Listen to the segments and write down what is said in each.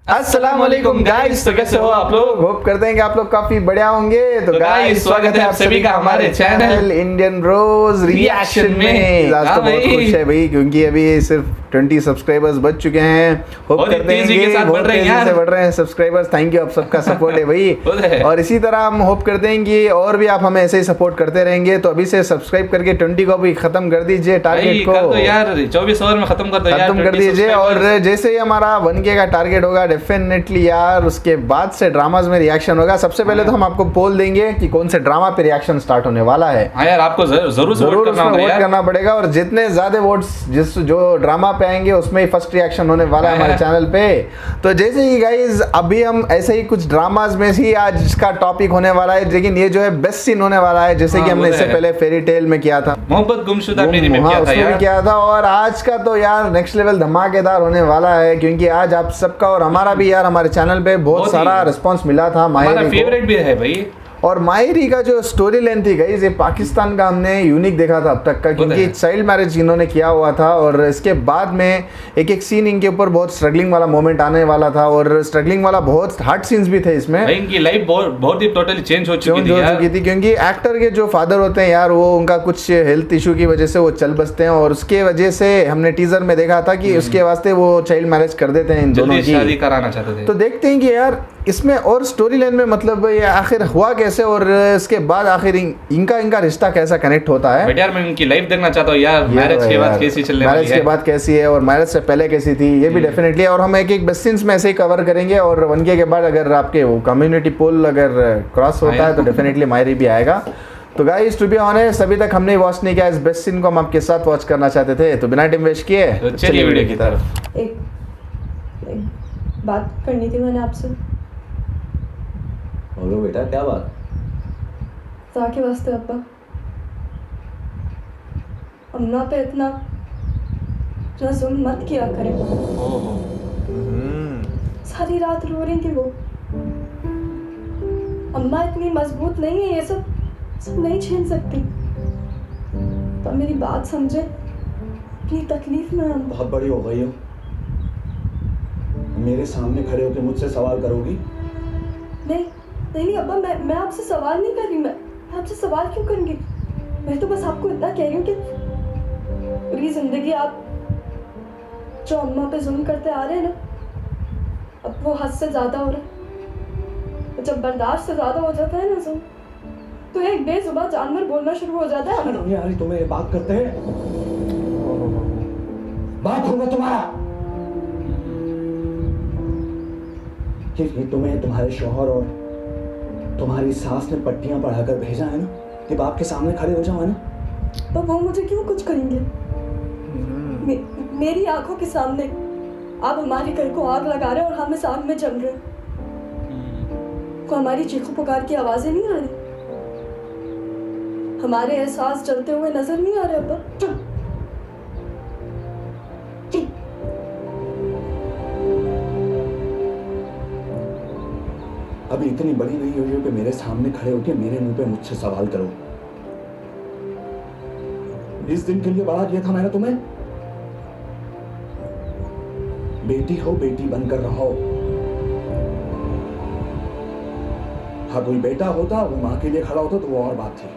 अस्सलाम वालेकुम गाइस। तो कैसे हो आप लोग? होप करते हैं कि आप लोग काफी बढ़िया होंगे। तो गाइस स्वागत है आप सभी का हमारे चैनल इंडियन रोज रिएक्शन में। आज तो बहुत खुश है भाई, क्योंकि अभी सिर्फ 20 सब्सक्राइबर्स बच चुके हैं। होप करते हैं कि बहुत तेजी से बढ़ रहे हैं सब्सक्राइबर्स। थैंक यू, आप सबका सपोर्ट है भाई। और इसी तरह हम होप करते हैं कि और भी आप हमें ऐसे ही सपोर्ट करते रहेंगे। तो अभी से सब्सक्राइब करके 20 को भी खत्म कर दीजिए, टारगेट को तो यार 24 ओवर में खत्म कर दीजिए। और जैसे ही हमारा 1K का टारगेट होगा डेफिनेटली यार उसके बाद से ड्रामाज में रिएक्शन होगा। सबसे पहले तो हम आपको पोल देंगे कि कौन से ड्रामा पे रिएक्शन स्टार्ट होने वाला है। हाँ यार, आपको जरूर वोट करना पड़ेगा। और जितने ज्यादा वोट्स जो ड्रामा पे आएंगे उसमें ही फर्स्ट रिएक्शन होने वाला है हमारे चैनल पे। तो जैसे ही गाइज अभी हम ऐसे ही कुछ ड्रामाज में ही आज का टॉपिक होने वाला है, लेकिन ये जो है बेस्ट सीन होने वाला है, जैसे कि हमने इससे पहले फेरी टेल में किया था, मोहब्बत गुमशुदा मेरी में किया था। और आज का तो यार नेक्स्ट लेवल धमाकेदार होने वाला है, क्योंकि आज आप सबका और हमारा भी यार हमारे चैनल पे बहुत सारा रिस्पांस मिला था। हमारा फेवरेट भी है भाई। और माहिरी का जो स्टोरी लाइन थी गाइस, ये पाकिस्तान का हमने यूनिक देखा था अब तक का, क्योंकि चाइल्ड मैरिज इन्होंने किया हुआ था। और इसके बाद में एक एक सीन इनके ऊपर बहुत स्ट्रगलिंग वाला मोमेंट आने वाला था, और स्ट्रगलिंग वाला बहुत हार्ड सीन्स भी थे इसमें। इनकी लाइफ बहुत ही टोटली चेंज हो चुकी थी, क्योंकि एक्टर के जो फादर होते हैं यार, वो उनका कुछ हेल्थ इशू की वजह से वो चल बसते हैं, और उसके वजह से हमने टीजर में देखा था कि उसके वास्ते वो चाइल्ड मैरिज कर देते हैं, इन दोनों की शादी कराना चाहते थे। तो देखते हैं कि यार इसमें और स्टोरी लाइन में मतलब ये आखिर हुआ कैसे, और इसके बाद आखिर इनका रिश्ता कैसा कनेक्ट होता है। बट यार मैं इनकी लाइफ देखना चाहता हूँ यार, मैरिज के बाद कैसी चल रही है, मैरिज के बाद कैसी है और मैरिज से पहले कैसी थी, ये भी डेफिनेटली। और हम एक एक बेस्ट सीन्स में ऐसे ही कवर करेंगे। और 1K के बाद अगर आपके वो कम्युनिटी पोल अगर क्रॉस होता है तो डेफिनेटली मायरी भी आएगा। तो गाइस टू बी ऑनेस्ट अभी तक हमने वॉच नहीं किया, इस बेस्ट सीन को हम आपके साथ वॉच करना चाहते थे। तो बिना टाइम वेस्ट किए तो चलिए वीडियो की तरफ। एक बात करनी थी मैंने आपसे। बोलो बेटा, क्या बात? के वास्ते अब्बा, अम्मा पे इतना जुल्म मत किया करें। सारी रात रो रही थी वो। अम्मा इतनी मजबूत नहीं है, ये सब नहीं झेल सकती। तो मेरी बात समझे, अपनी तकलीफ में हम बहुत बड़ी हो गई हो, मेरे सामने खड़े होकर मुझसे सवाल करोगी? नहीं अब्बा, मैं आपसे सवाल नहीं कर रही। मैं आपसे सवाल क्यों करूंगी? मैं तो बस आपको इतना कह रही हूँ कि पूरी जिंदगी आप जो अम्मा पे जुल्म करते आ रहे हैं ना, अब वो हद से ज्यादा हो रहा है। जब बर्दाश्त से ज्यादा हो जाता है ना जुल्म, तो एक बेजुबान जानवर बोलना शुरू हो जाता है। यार तुम्हें ये बात करते हैं, बात होगा तुम्हारा कि तुम्हें तुम्हारे शौहर और तुम्हारी सास ने पट्टियां पढ़ाकर भेजा है ना, कि बाप के सामने खड़े हो जाओ, है ना? तो वो मुझे क्यों कुछ करेंगे? मेरी आंखों के सामने आप हमारे घर को आग लगा रहे हैं और हम इस आग में जल रहे हैं। को हमारी चीखों पुकार की आवाजें नहीं आ रही? हमारे एहसास जलते हुए नजर नहीं आ रहे अब्बा? चुप। अभी इतनी बड़ी नहीं हुई हो कि मेरे सामने खड़े होकर मेरे मुंह पे मुझसे सवाल करो। इस दिन के लिए बड़ा किया था मैंने तुम्हें। बेटी हो, बेटी बनकर रहो। हाँ, कोई बेटा होता, वो मां के लिए खड़ा होता तो वो और बात थी।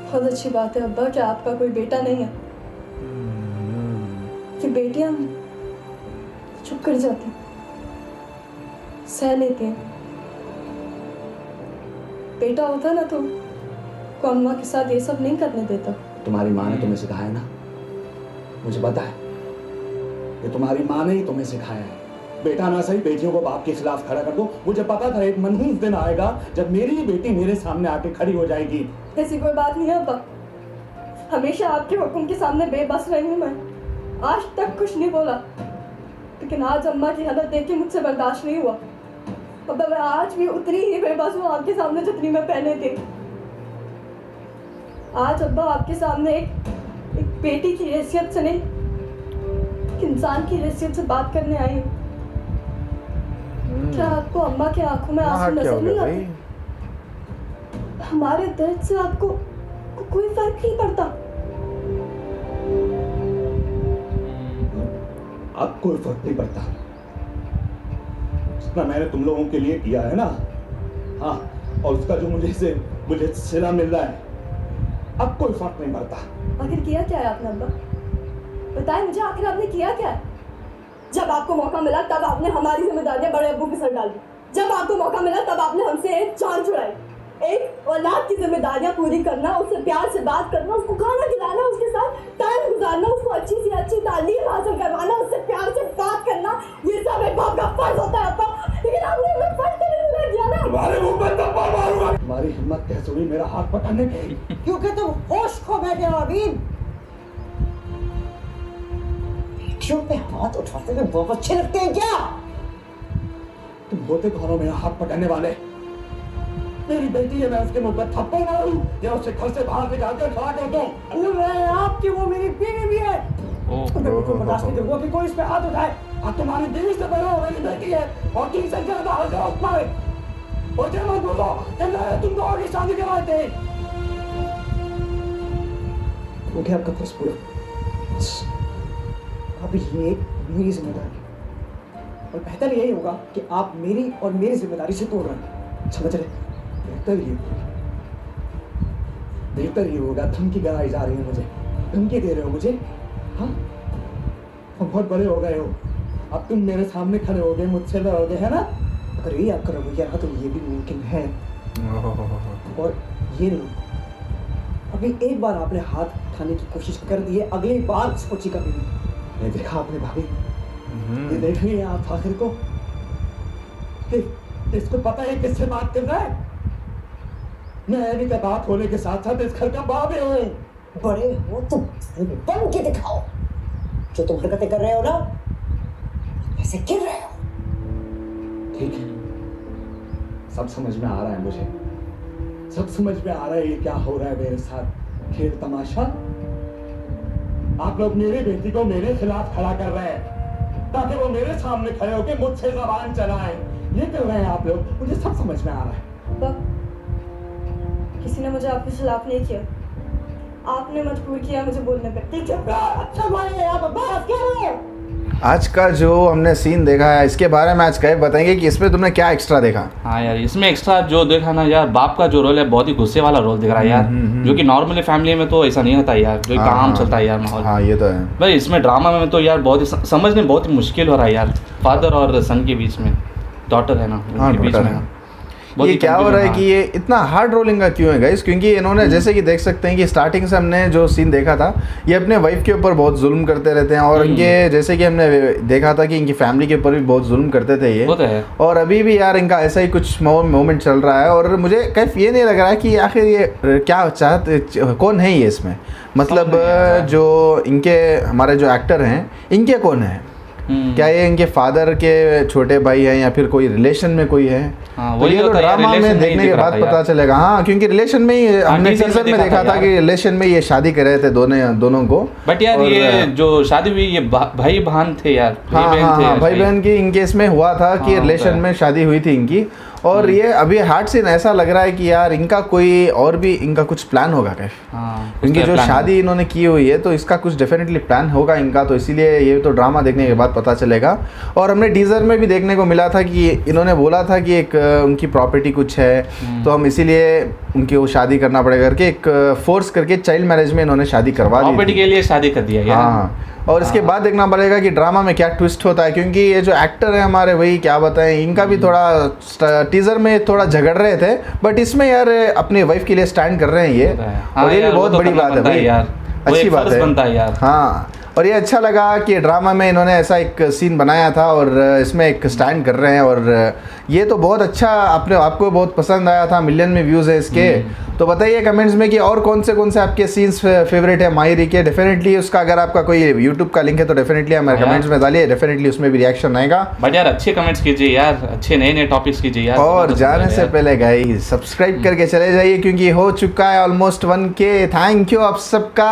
बहुत अच्छी बात है अब्बा कि आपका कोई बेटा नहीं है, कि बेटियां चुप कर जाती, सह लेती हैं। बेटा होता ना तो अम्मा के साथ ये सब नहीं करने देता। तुम्हारी माँ ने तुम्हें सिखाया ना, मुझे पता है, ये तुम्हारी माँ ने ही तुम्हें सिखाया है। बेटा ना सही, बेटियों को बाप के खिलाफ खड़ा कर दो। मुझे पता था एक मनहूस दिन आएगा जब मेरी ही बेटी मेरे सामने आके खड़ी हो जाएगी। ऐसी कोई बात नहीं है अब्बा, हमेशा आपके हुक्म के सामने बेबस रही हूँ मैं। आज तक कुछ नहीं बोला, लेकिन आज अम्मा की हालत देख के मुझसे बर्दाश्त नहीं हुआ। अब्बा मैं आज भी उतनी ही बेबस हूँ आपके सामने जितनी मैं पहले थी। आज अब्बा आपके सामने एक बेटी की हैसियत से नहीं, एक इंसान की हैसियत से बात करने आई हूँ। क्या आपको अम्मा के आंखों में आंसू नजर नहीं आते? हमारे दर्द से आपको कोई फर्क नहीं पड़ता। अब कोई फर्क नहीं पड़ता। जितना मैंने तुम लोगों के लिए किया है ना, हाँ, और उसका जो मुझे सिला मिल रहा है, अब कोई फर्क नहीं पड़ता। आखिर किया क्या है आपने अब्बा? बताएं मुझे, आखिर आपने किया क्या है? जब आपको मौका मिला तब आपने हमारी जिम्मेदारियां बड़े अब्बू के सर डाली। जब आपको मौका मिला तब आपने हमसे एक जान छुड़ाई। एक औलाद की जिम्मेदारियां पूरी करना, उससे प्यार से बात करना, उसको खाना खिलाना, उसके साथ टाइम गुजारना, उसको अच्छी से अच्छी तालीम हासिल करवाना, उससे प्यार से बात करना, ये सब एक बाप का फर्ज होता है अब्बा। लेकिन आपने वो फर्ज करने पूरा किया ना। तुम्हारे मुंह पर थप्पड़ मारूंगा। तुम्हारी हिम्मत कैसे हुई मेरा हाथ पकड़ने की? क्योंकि तुम होश खो बैठे हो अबीन। बेटियों पे हाथ उठाते हुए बहुत अच्छे लगते हैं क्या? तुम होते कौन हो मेरा हाथ पकड़ने वाले? मेरी बेटी है, मैं उसके मुंह पर थप्पड़ मारूं या उसे घर से बाहर निकाल कर खड़ा कर दूं? बोल रहे हैं आपकी वो मेरी बीवी भी है। मैं बिल्कुल बर्दाश्त नहीं करूंगा कि कोई इस पे हाथ उठाए। अब तुम्हारी बीवी से पहले मेरी बेटी है और 3 से ज्यादा हो जाओ पाए। और जब मत बोलो कि मैं तुम दोनों की शादी करवाए थे। हो गया आपका फर्ज पूरा। अब ये मेरी जिम्मेदारी, और बेहतर यही होगा कि आप मेरी और मेरी जिम्मेदारी से तोड़ रहे हैं, समझ रहे? बेहतर ये होगा। धमकी गिराई जा रही है मुझे, धमकी दे रहे हो मुझे, हाँ? तुम बहुत बड़े हो गए हो, अब तुम मेरे सामने खड़े हो गए, मुझसे लड़ोगे, है ना? अगर ये आपका रवैया रहा तो ये भी मुमकिन है। और ये लो, अभी एक बार आपने हाथ उठाने की कोशिश कर दी है, अगली बार सोची कभी नहीं। देखा आपने भाभी, ये देख रही है आप आखिर को कि इसको पता है किससे बात कर रहा है? मैं अभी का बात होने के साथ साथ इस घर का बाप हूँ। बड़े हो तुम, बन के दिखाओ। जो तुम हरकतें कर रहे हो ना, ऐसे गिर रहे हो। ठीक है, सब समझ में आ रहा है मुझे, सब समझ में आ रहा है ये क्या हो रहा है मेरे साथ। खेल तमाशा, आप लोग मेरी बेटी को मेरे खिलाफ खड़ा कर रहे हैं ताकि वो मेरे सामने खड़े होकर मुझसे जबान चलाएं। ये कर रहे हैं आप लोग, मुझे सब समझ में आ रहा है। किसी ने मुझे आपके खिलाफ नहीं किया, आपने मजबूर किया मुझे बोलने पे। ठीक है, अच्छा भाई आप बात करो। आज का जो हमने सीन देखा है, इसके बारे में आज कहे बताएंगे कि इसमें तुमने क्या एक्स्ट्रा देखा? हाँ यार, इसमें एक्स्ट्रा जो देखा ना यार, बाप का जो रोल है बहुत ही गुस्से वाला रोल दिख रहा है यार, जो कि नॉर्मली फैमिली में तो ऐसा नहीं होता यार, जो काम चलता है यार माहौल। हाँ ये तो है भाई, इसमें ड्रामा में तो यार बहुत ही समझने बहुत ही मुश्किल हो रहा है यार, फादर और सन के बीच में, डॉटर है ना उनके बीच में। ये क्या हो रहा है कि ये इतना हार्ड रोलिंग का क्यों है गाइस? क्योंकि इन्होंने जैसे कि देख सकते हैं कि स्टार्टिंग से हमने जो सीन देखा था, ये अपने वाइफ के ऊपर बहुत जुल्म करते रहते हैं, और इनके जैसे कि हमने देखा था कि इनकी फैमिली के ऊपर भी बहुत जुल्म करते थे ये, और अभी भी यार इनका ऐसा ही कुछ मोमेंट चल रहा है। और मुझे कैफ ये नहीं लग रहा है कि आखिर ये क्या चाहते, कौन है ये इसमें, मतलब जो इनके हमारे जो एक्टर हैं इनके कौन है? क्या ये इनके फादर के छोटे भाई हैं या फिर कोई रिलेशन में कोई है? तो ये तो ड्रामा में देखने के बाद पता चलेगा। हाँ, क्योंकि रिलेशन में ही हमने टीजर में देखा था कि रिलेशन में ये शादी कर रहे थे दोनों को। बट यार ये जो शादी हुई ये भाई बहन थे यार। हाँ, भाई बहन की इनके इसमें हुआ था कि रिलेशन में शादी हुई थी इनकी। और ये अभी हार्ट सीन ऐसा लग रहा है कि यार इनका कोई और भी इनका कुछ प्लान होगा क्या? इनकी जो शादी इन्होंने की हुई है तो इसका कुछ डेफिनेटली प्लान होगा इनका, तो इसीलिए ये तो ड्रामा देखने के बाद पता चलेगा। और हमने टीजर में भी देखने को मिला था कि इन्होंने बोला था कि एक उनकी प्रॉपर्टी कुछ है, तो हम इसीलिए उनकी वो शादी करना पड़ेगा करके एक फोर्स करके चाइल्ड मैरिज में इन्होंने शादी करवा दी, प्रॉपर्टी के लिए शादी कर दिया। हाँ, और इसके बाद देखना पड़ेगा कि ड्रामा में क्या ट्विस्ट होता है, क्योंकि ये जो एक्टर है हमारे, वही क्या बताएं, इनका भी थोड़ा टीजर में थोड़ा झगड़ रहे थे, बट इसमें यार अपनी वाइफ के लिए स्टैंड कर रहे हैं ये, और ये भी बहुत बड़ी बात है भाई, अच्छी बात है। हाँ, और ये अच्छा लगा कि ड्रामा में इन्होंने ऐसा एक सीन बनाया था और इसमें एक स्टैंड कर रहे हैं, और ये तो बहुत अच्छा अपने आपको बहुत पसंद आया था, मिलियन में व्यूज़ है इसके। तो बताइए कमेंट्स में कि और कौन से आपके सीन्स फेवरेट है माहिरी के। डेफिनेटली उसका अगर आपका कोई यूट्यूब का लिंक है तो डेफिनेटली हमारे कमेंट्स में डालिए, डेफिनेटली उसमें भी रिएक्शन आएगा। बट यार अच्छे कमेंट्स कीजिए यार, अच्छे नए टॉपिक्स कीजिए यार। और जाने से पहले गाइस सब्सक्राइब करके चले जाइए, क्योंकि हो चुका है ऑलमोस्ट 1K। थैंक यू आप सबका,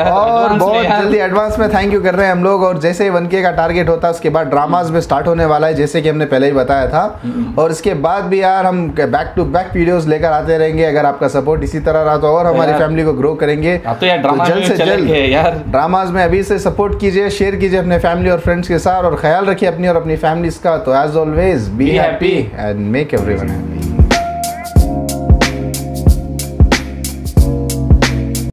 और बहुत जल्दी एडवांस में में थैंक यू कर रहे हैं हम लोग। और जैसे ही 1K का टारगेट होता है उसके बाद ड्रामाज में स्टार्ट होने वाला है, जैसे कि हमने पहले ही बताया था। और इसके बाद भी यार हम बैक टू बैक वीडियोस लेकर आते रहेंगे। अगर आपका सपोर्ट इसी तरह रहा तो और हमारी फैमिली को ग्रो करेंगे। तो यार ड्रामा जल्द से जल्द यार ड्रामाज में अभी से सपोर्ट कीजिए, शेयर कीजिए अपने फैमिली और फ्रेंड्स के साथ, और ख्याल रखिए अपनी और अपनी फैमिलीज का। तो as always be happy and make everyone happy.